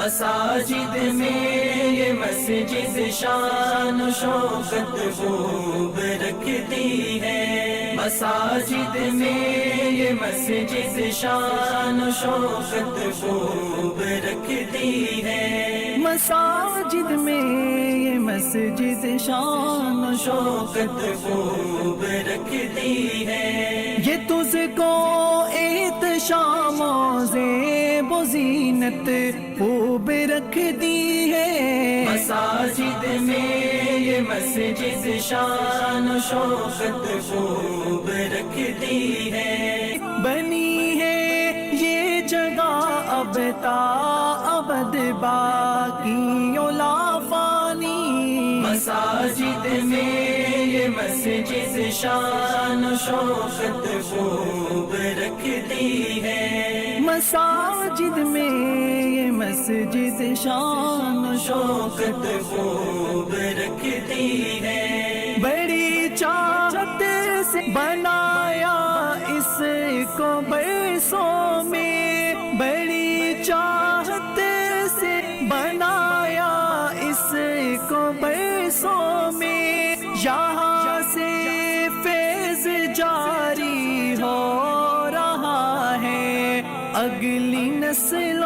مساجد میں یہ مسجد شان و شوکت خوب رکھتی ہے، مساجد میں یہ مسجد شان و شوکت خوب رکھتی ہے، مساجد میں یہ مسجد شان و شوکت خوب رکھتی ہے، یہ تجھ کو احتشام و زیب و زینت خوب رکھتی ہے، مساجد میں یہ مسجد شان و شوکت خوب رکھتی ہے، بنی ہے یہ جگہ اب تا ابد باقی و لا فانی، مساجد میں یہ مسجد شان و شوکت خوب رکھتی ہے، مساجد میں یہ مسجد شان و شوکت خوب رکھتی ہے، بڑی چاہت سے بنایا اس کو برسوں میں، بڑی چاہت سے بنایا اس کو برسوں میں، یہاں سے فیض جاری ہو رہا ہے اگلی نسلوں